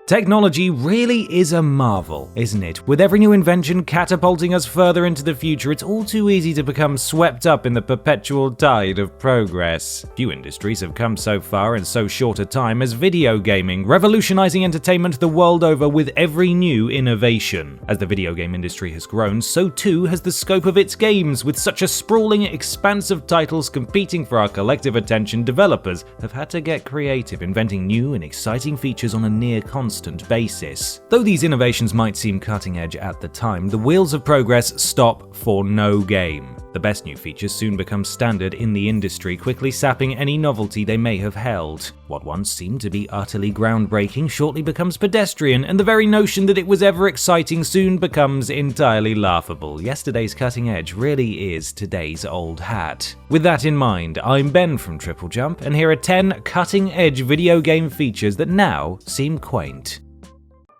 Technology really is a marvel, isn't it? With every new invention catapulting us further into the future, it's all too easy to become swept up in the perpetual tide of progress. Few industries have come so far in so short a time as video gaming, revolutionizing entertainment the world over with every new innovation. As the video game industry has grown, so too has the scope of its games. With such a sprawling expanse of titles competing for our collective attention, developers have had to get creative, inventing new and exciting features on a near constant basis. Though these innovations might seem cutting edge at the time, the wheels of progress stop for no game. The best new features soon become standard in the industry, quickly sapping any novelty they may have held. What once seemed to be utterly groundbreaking shortly becomes pedestrian, and the very notion that it was ever exciting soon becomes entirely laughable. Yesterday's cutting edge really is today's old hat. With that in mind, I'm Ben from TripleJump, and here are 10 cutting-edge video game features that now seem quaint.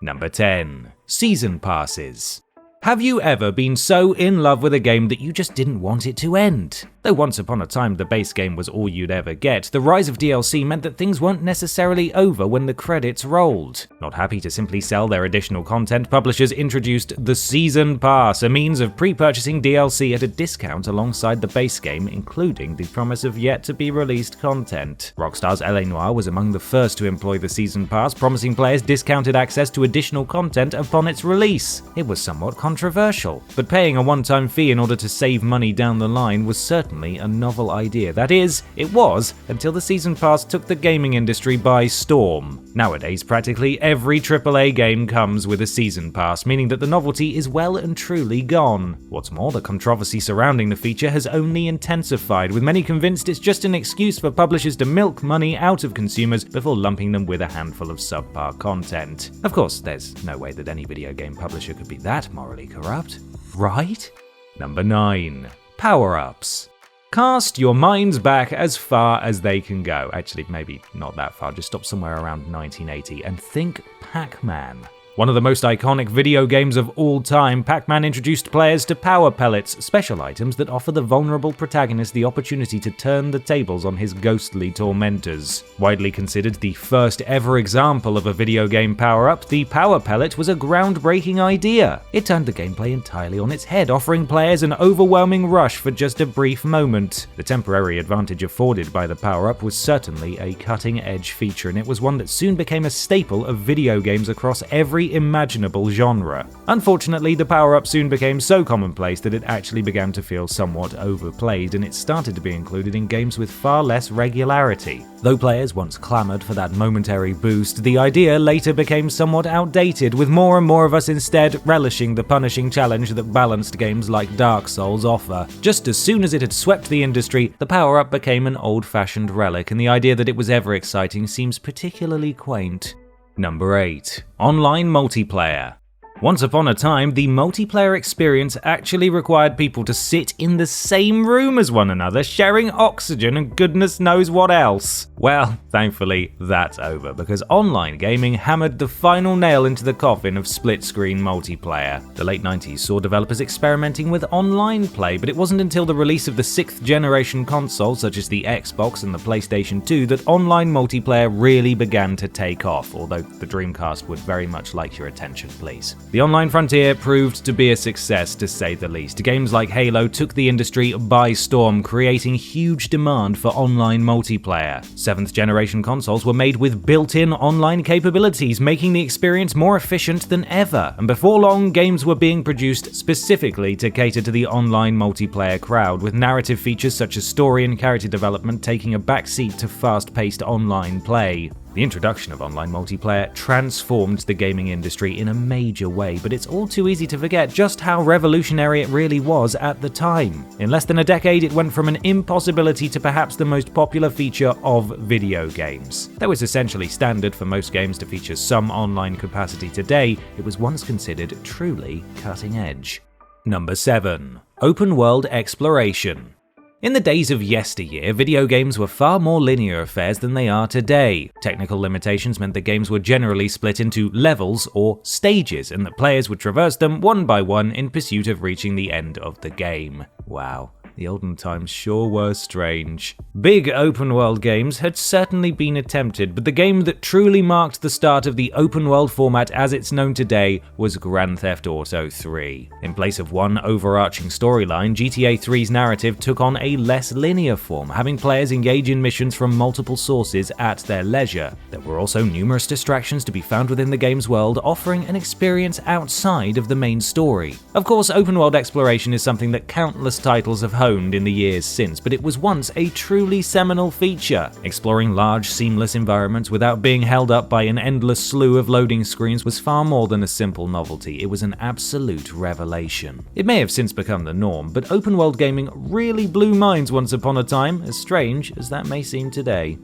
Number 10. Season Passes. Have you ever been so in love with a game that you just didn't want it to end? Though once upon a time the base game was all you'd ever get, the rise of DLC meant that things weren't necessarily over when the credits rolled. Not happy to simply sell their additional content, publishers introduced the Season Pass, a means of pre-purchasing DLC at a discount alongside the base game, including the promise of yet-to-be-released content. Rockstar's Noir was among the first to employ the Season Pass, promising players discounted access to additional content upon its release. It was somewhat controversial, but paying a one-time fee in order to save money down the line was certainly a novel idea. That is, it was until the Season Pass took the gaming industry by storm. Nowadays, practically every AAA game comes with a Season Pass, meaning that the novelty is well and truly gone. What's more, the controversy surrounding the feature has only intensified, with many convinced it's just an excuse for publishers to milk money out of consumers before lumping them with a handful of subpar content. Of course, there's no way that any video game publisher could be that morally corrupt, right? Number 9. Power-ups. Cast your minds back as far as they can go. Actually, maybe not that far, just stop somewhere around 1980 and think Pac-Man. One of the most iconic video games of all time, Pac-Man introduced players to power pellets, special items that offer the vulnerable protagonist the opportunity to turn the tables on his ghostly tormentors. Widely considered the first ever example of a video game power-up, the power pellet was a groundbreaking idea. It turned the gameplay entirely on its head, offering players an overwhelming rush for just a brief moment. The temporary advantage afforded by the power-up was certainly a cutting-edge feature, and it was one that soon became a staple of video games across every imaginable genre. Unfortunately, the power-up soon became so commonplace that it actually began to feel somewhat overplayed, and it started to be included in games with far less regularity. Though players once clamored for that momentary boost, the idea later became somewhat outdated, with more and more of us instead relishing the punishing challenge that balanced games like Dark Souls offer. Just as soon as it had swept the industry, the power-up became an old-fashioned relic, and the idea that it was ever exciting seems particularly quaint. Number 8. Online multiplayer. Once upon a time, the multiplayer experience actually required people to sit in the same room as one another, sharing oxygen and goodness knows what else. Well, thankfully, that's over, because online gaming hammered the final nail into the coffin of split-screen multiplayer. The late 90s saw developers experimenting with online play, but it wasn't until the release of the 6th-generation consoles, such as the Xbox and the PlayStation 2, that online multiplayer really began to take off, although the Dreamcast would very much like your attention, please. The online frontier proved to be a success, to say the least. Games like Halo took the industry by storm, creating huge demand for online multiplayer. 7th-generation consoles were made with built-in online capabilities, making the experience more efficient than ever. And before long, games were being produced specifically to cater to the online multiplayer crowd, with narrative features such as story and character development taking a backseat to fast-paced online play. The introduction of online multiplayer transformed the gaming industry in a major way, but it's all too easy to forget just how revolutionary it really was at the time. In less than a decade, it went from an impossibility to perhaps the most popular feature of video games. Though it's essentially standard for most games to feature some online capacity today, it was once considered truly cutting edge. Number 7. Open world exploration. In the days of yesteryear, video games were far more linear affairs than they are today. Technical limitations meant that games were generally split into levels or stages, and that players would traverse them one by one in pursuit of reaching the end of the game. Wow. The olden times sure were strange. Big open-world games had certainly been attempted, but the game that truly marked the start of the open-world format as it's known today was Grand Theft Auto 3. In place of one overarching storyline, GTA 3's narrative took on a less linear form, having players engage in missions from multiple sources at their leisure. There were also numerous distractions to be found within the game's world, offering an experience outside of the main story. Of course, open-world exploration is something that countless titles have honed in the years since, but it was once a truly seminal feature. Exploring large, seamless environments without being held up by an endless slew of loading screens was far more than a simple novelty. It was an absolute revelation. It may have since become the norm, but open-world gaming really blew minds once upon a time, as strange as that may seem today.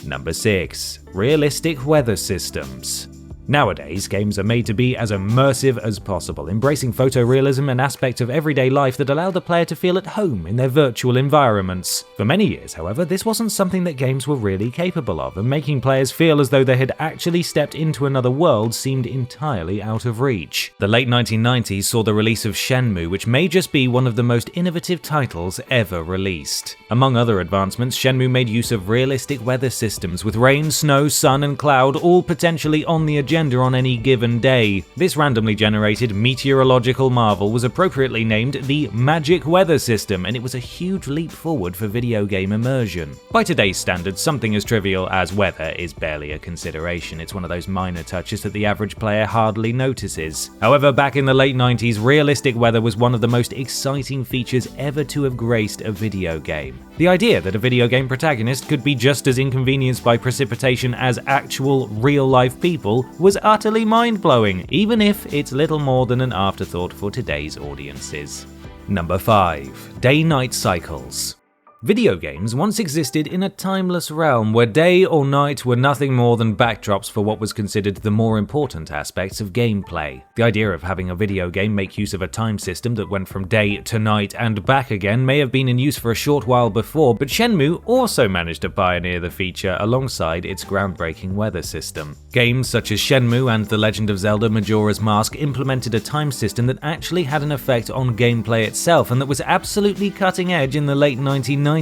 Number 6. Realistic weather systems. Nowadays, games are made to be as immersive as possible, embracing photorealism and aspects of everyday life that allow the player to feel at home in their virtual environments. For many years, however, this wasn't something that games were really capable of, and making players feel as though they had actually stepped into another world seemed entirely out of reach. The late 1990s saw the release of Shenmue, which may just be one of the most innovative titles ever released. Among other advancements, Shenmue made use of realistic weather systems, with rain, snow, sun, and cloud all potentially on the agenda on any given day. This randomly generated meteorological marvel was appropriately named the Magic Weather System, and it was a huge leap forward for video game immersion. By today's standards, something as trivial as weather is barely a consideration. It's one of those minor touches that the average player hardly notices. However, back in the late 90s, realistic weather was one of the most exciting features ever to have graced a video game. The idea that a video game protagonist could be just as inconvenienced by precipitation as actual, real-life people was utterly mind-blowing, even if it's little more than an afterthought for today's audiences. Number 5. Day-night cycles. Video games once existed in a timeless realm where day or night were nothing more than backdrops for what was considered the more important aspects of gameplay. The idea of having a video game make use of a time system that went from day to night and back again may have been in use for a short while before, but Shenmue also managed to pioneer the feature alongside its groundbreaking weather system. Games such as Shenmue and The Legend of Zelda Majora's Mask implemented a time system that actually had an effect on gameplay itself, and that was absolutely cutting edge in the late 1990s.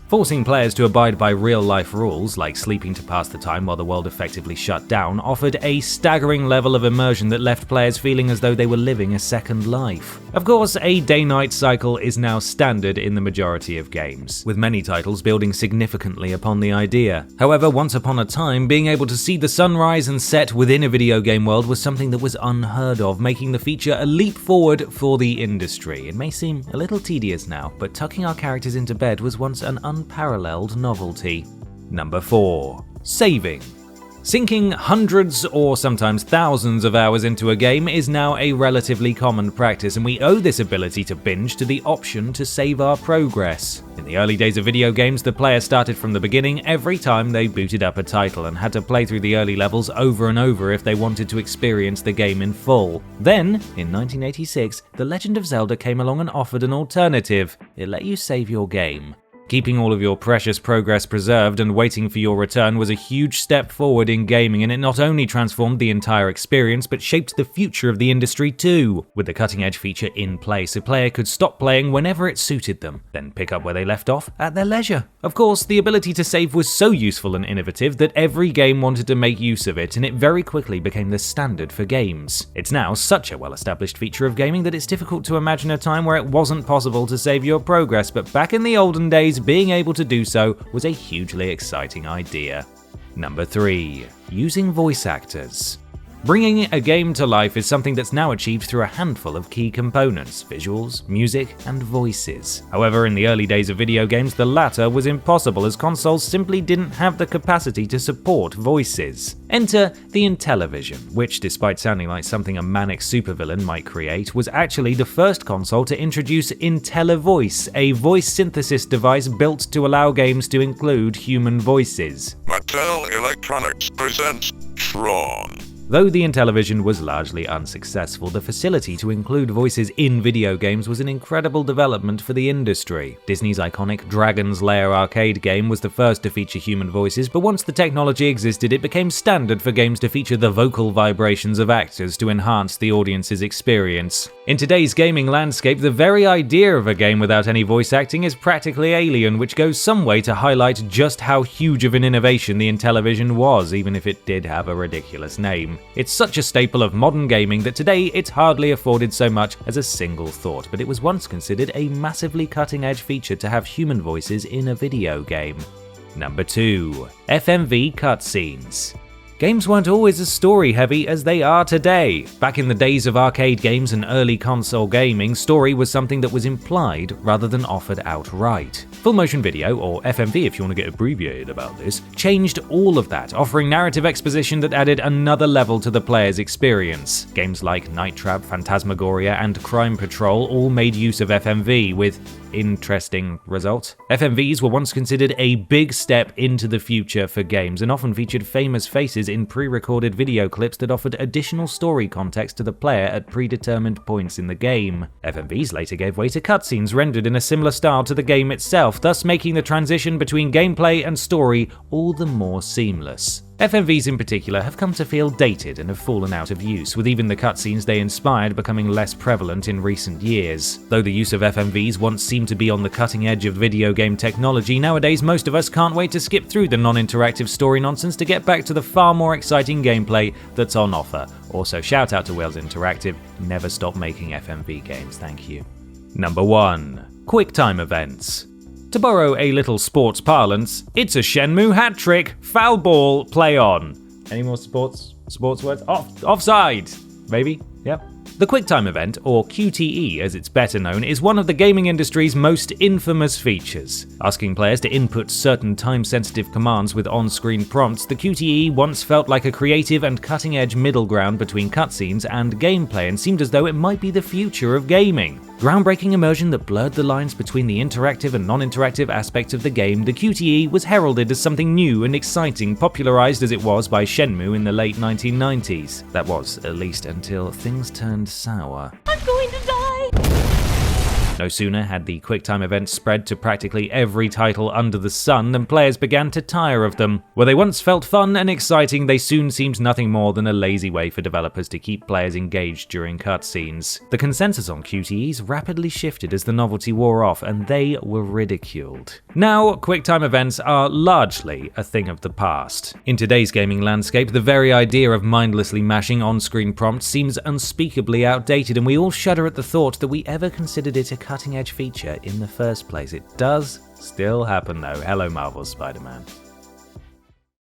Forcing players to abide by real-life rules, like sleeping to pass the time while the world effectively shut down, offered a staggering level of immersion that left players feeling as though they were living a second life. Of course, a day-night cycle is now standard in the majority of games, with many titles building significantly upon the idea. However, once upon a time, being able to see the sunrise and set within a video game world was something that was unheard of, making the feature a leap forward for the industry. It may seem a little tedious now, but tucking our characters into bed was once an unparalleled novelty. Number 4. Saving. Sinking hundreds or sometimes thousands of hours into a game is now a relatively common practice, and we owe this ability to binge to the option to save our progress. In the early days of video games, the player started from the beginning every time they booted up a title and had to play through the early levels over and over if they wanted to experience the game in full. Then, in 1986, The Legend of Zelda came along and offered an alternative. It let you save your game. Keeping all of your precious progress preserved and waiting for your return was a huge step forward in gaming, and it not only transformed the entire experience, but shaped the future of the industry too. With the cutting-edge feature in place, a player could stop playing whenever it suited them, then pick up where they left off at their leisure. Of course, the ability to save was so useful and innovative that every game wanted to make use of it, and it very quickly became the standard for games. It's now such a well-established feature of gaming that it's difficult to imagine a time where it wasn't possible to save your progress, but back in the olden days, being able to do so was a hugely exciting idea. Number 3. Using voice actors. Bringing a game to life is something that's now achieved through a handful of key components: visuals, music, and voices. However, in the early days of video games, the latter was impossible, as consoles simply didn't have the capacity to support voices. Enter the Intellivision, which, despite sounding like something a manic supervillain might create, was actually the first console to introduce IntelliVoice, a voice synthesis device built to allow games to include human voices. Mattel Electronics presents Tron. Though the Intellivision was largely unsuccessful, the facility to include voices in video games was an incredible development for the industry. Disney's iconic Dragon's Lair arcade game was the first to feature human voices, but once the technology existed, it became standard for games to feature the vocal vibrations of actors to enhance the audience's experience. In today's gaming landscape, the very idea of a game without any voice acting is practically alien, which goes some way to highlight just how huge of an innovation the Intellivision was, even if it did have a ridiculous name. It's such a staple of modern gaming that today it's hardly afforded so much as a single thought, but it was once considered a massively cutting-edge feature to have human voices in a video game. Number 2. FMV cutscenes. Games weren't always as story-heavy as they are today. Back in the days of arcade games and early console gaming, story was something that was implied rather than offered outright. Full motion video, or FMV if you want to get abbreviated about this, changed all of that, offering narrative exposition that added another level to the player's experience. Games like Night Trap, Phantasmagoria, and Crime Patrol all made use of FMV, with interesting results. FMVs were once considered a big step into the future for games, and often featured famous faces in pre-recorded video clips that offered additional story context to the player at predetermined points in the game. FMVs later gave way to cutscenes rendered in a similar style to the game itself, thus making the transition between gameplay and story all the more seamless. FMVs in particular have come to feel dated and have fallen out of use, with even the cutscenes they inspired becoming less prevalent in recent years. Though the use of FMVs once seemed to be on the cutting edge of video game technology, nowadays most of us can't wait to skip through the non-interactive story nonsense to get back to the far more exciting gameplay that's on offer. Also, shout out to Wales Interactive, never stop making FMV games, thank you. Number 1. QuickTime events. To borrow a little sports parlance, it's a Shenmue hat trick, foul ball, play on. Any more sports words? Offside, maybe? Yep. The QuickTime event, or QTE as it's better known, is one of the gaming industry's most infamous features. Asking players to input certain time-sensitive commands with on-screen prompts, the QTE once felt like a creative and cutting-edge middle ground between cutscenes and gameplay, and seemed as though it might be the future of gaming. Groundbreaking immersion that blurred the lines between the interactive and non-interactive aspects of the game, the QTE was heralded as something new and exciting, popularized as it was by Shenmue in the late 1990s. That was, at least, until things turned sour. I'm going to die! No sooner had the QuickTime events spread to practically every title under the sun than players began to tire of them. Where they once felt fun and exciting, they soon seemed nothing more than a lazy way for developers to keep players engaged during cutscenes. The consensus on QTEs rapidly shifted as the novelty wore off, and they were ridiculed. Now, QuickTime events are largely a thing of the past. In today's gaming landscape, the very idea of mindlessly mashing on-screen prompts seems unspeakably outdated, and we all shudder at the thought that we ever considered it a cutting-edge feature in the first place. It does still happen though. Hello, Marvel's Spider-Man.